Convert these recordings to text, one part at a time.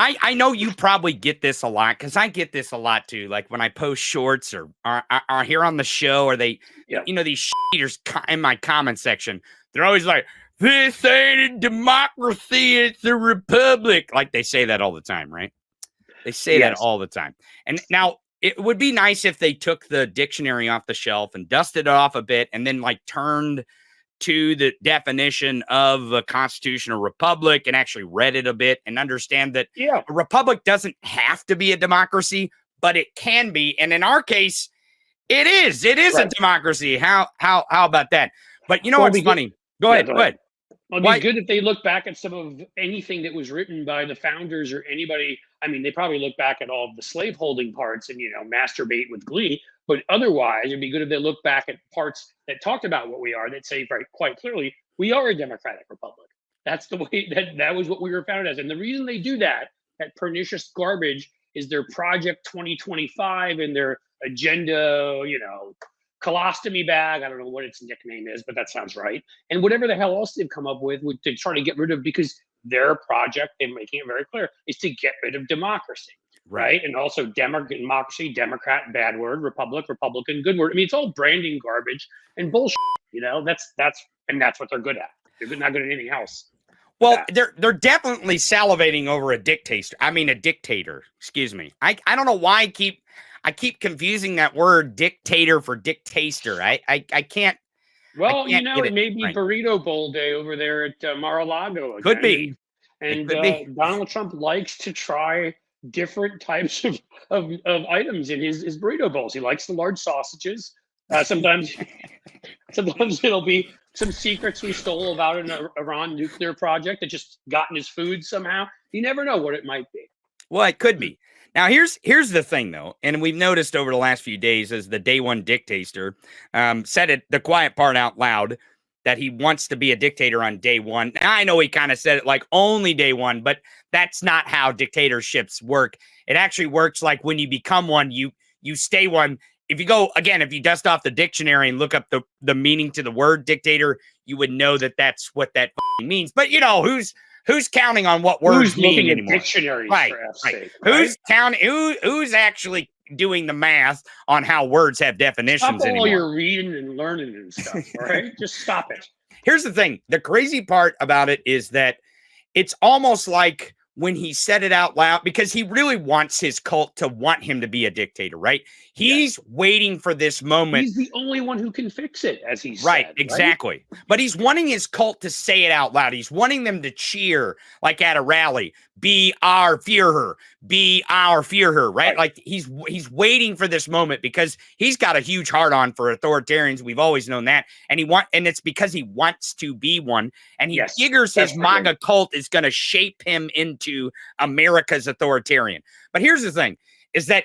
I know you probably get this a lot because I get this a lot too. Like when I post shorts or are here on the show, or they, Yeah. these cheaters in my comment section, they're always like, "This ain't a democracy; it's a republic." Like they say that all the time, right? They say that Yes. all the time. And now it would be nice if they took the dictionary off the shelf and dusted it off a bit, and then like turned to the definition of a constitutional republic and actually read it a bit and understand that Yeah. a republic doesn't have to be a democracy, but it can be. And in our case, it is. It is a democracy. How about that? But you know what's funny? Go ahead. Go ahead. Well, it'd be good if they look back at some of anything that was written by the founders or anybody. I mean, they probably look back at all of the slaveholding parts and, masturbate with glee. But otherwise, it'd be good if they look back at parts that talked about what we are, that say quite clearly, we are a democratic republic. That's the way that was what we were founded as. And the reason they do that pernicious garbage, is their Project 2025 and their agenda, colostomy bag. I don't know what its nickname is, but that sounds right. And whatever the hell else they've come up with to try to get rid of, because their project, they're making it very clear, is to get rid of democracy. Right. And also democracy, Democrat, bad word, Republic, Republican, good word. I mean, it's all branding garbage and bullshit. That's what they're good at. They're not good at anything else. Well, they're definitely salivating over a dictator. Excuse me. I don't know why I keep confusing that word dictator for dictator. I can't. Well, it may be Burrito Bowl day over there at Mar-a-Lago again. Could be. And Donald Trump likes to try different types of items in his burrito bowls. He likes the large sausages. Sometimes it'll be some secrets we stole about an Iran nuclear project that just got in his food somehow. You never know what it might be. Well, it could be. Now, here's the thing, though, and we've noticed over the last few days as the day one dictator said it, the quiet part out loud, that he wants to be a dictator on day one. Now, I know he kind of said it like only day one, but that's not how dictatorships work. It actually works like when you become one, you stay one. If you dust off the dictionary and look up the meaning to the word dictator, you would know that that's what that means. But who's counting on what words mean anymore? Dictionaries, right. Who's counting? Who's actually doing the math on how words have definitions anymore? Stop all your reading and learning and stuff, all right? Just stop it. Here's the thing. The crazy part about it is that it's almost like when he said it out loud, because he really wants his cult to want him to be a dictator, right? He's waiting for this moment. He's the only one who can fix it, as he said. Right, exactly. Right? But he's wanting his cult to say it out loud. He's wanting them to cheer, like at a rally, be our Führer, right? Like he's waiting for this moment because he's got a huge heart on for authoritarians. We've always known that. And it's because he wants to be one. And he figures his MAGA cult is going to shape him into America's authoritarian. But here's the thing, is that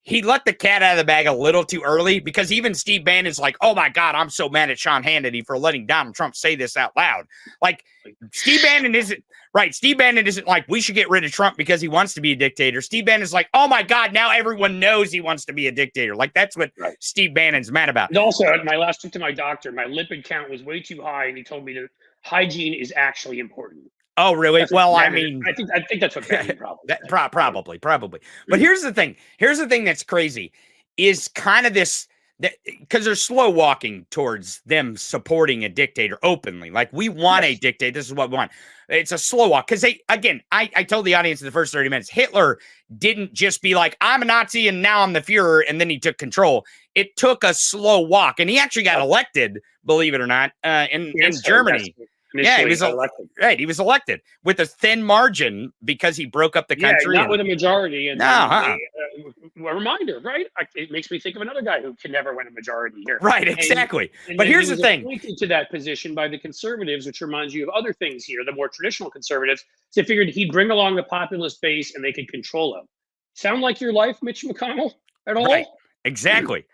he let the cat out of the bag a little too early, because even Steve Bannon's like, oh my God, I'm so mad at Sean Hannity for letting Donald Trump say this out loud. Like Steve Bannon isn't like, we should get rid of Trump because he wants to be a dictator. Steve Bannon's like, oh my God, now everyone knows he wants to be a dictator. Like that's what Steve Bannon's mad about. And also, at my last trip to my doctor, my lipid count was way too high, and he told me that hygiene is actually important. Oh, really? Well, I think that's what probably. But here's the thing. Here's the thing that's crazy is kind of this, because they're slow walking towards them supporting a dictator openly. Like we want a dictator. This is what we want. It's a slow walk. Because I told the audience in the first 30 minutes, Hitler didn't just be like, I'm a Nazi and now I'm the Führer, and then he took control. It took a slow walk, and he actually got elected, believe it or not, in Germany. He was elected. Right, he was elected with a thin margin because he broke up the country. Not with a majority. And a reminder, right? It makes me think of another guy who can never win a majority here. Right, exactly. But here's the thing: appointed to that position by the conservatives, which reminds you of other things here. The more traditional conservatives, so they figured he'd bring along the populist base and they could control him. Sound like your life, Mitch McConnell, at all? Right. Exactly.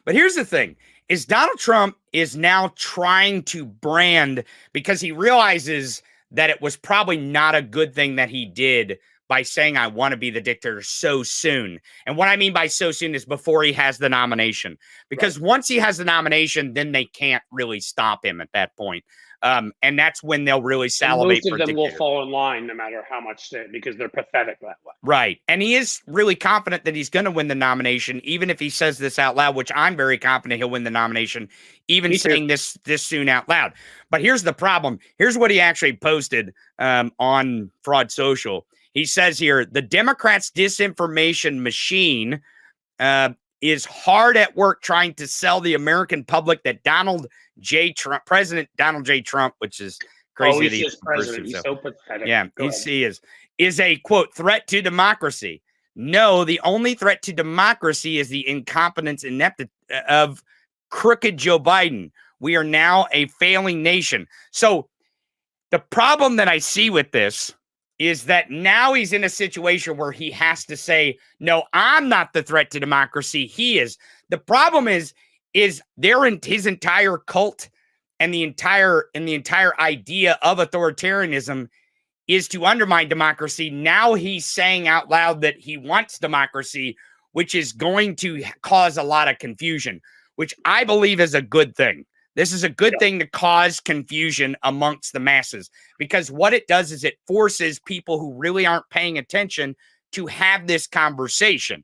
But here's the thing. Is Donald Trump is now trying to brand, because he realizes that it was probably not a good thing that he did by saying, I want to be the dictator so soon. And what I mean by so soon is before he has the nomination. Because once he has the nomination, then they can't really stop him at that point. And that's when they'll really And salivate most for of them will dictator. fall in line no matter how much because they're pathetic that way. Right. And he is really confident that he's going to win the nomination, even if he says this out loud, which I'm very confident he'll win the nomination, even Me too. saying this soon out loud. But here's the problem. Here's what he actually posted on Fraud Social. He says here, the Democrats' disinformation machine is hard at work trying to sell the American public that President Donald J. Trump, which is crazy. He's just president. He's so pathetic. Yeah, he is a, quote, threat to democracy. No, the only threat to democracy is the incompetence and ineptitude of crooked Joe Biden. We are now a failing nation. So the problem that I see with this is that now he's in a situation where he has to say, no, I'm not the threat to democracy. He is. The problem is they're in his entire cult and the entire idea of authoritarianism is to undermine democracy. Now he's saying out loud that he wants democracy, which is going to cause a lot of confusion, which I believe is a good thing. This is a good thing to cause confusion amongst the masses, because what it does is it forces people who really aren't paying attention to have this conversation.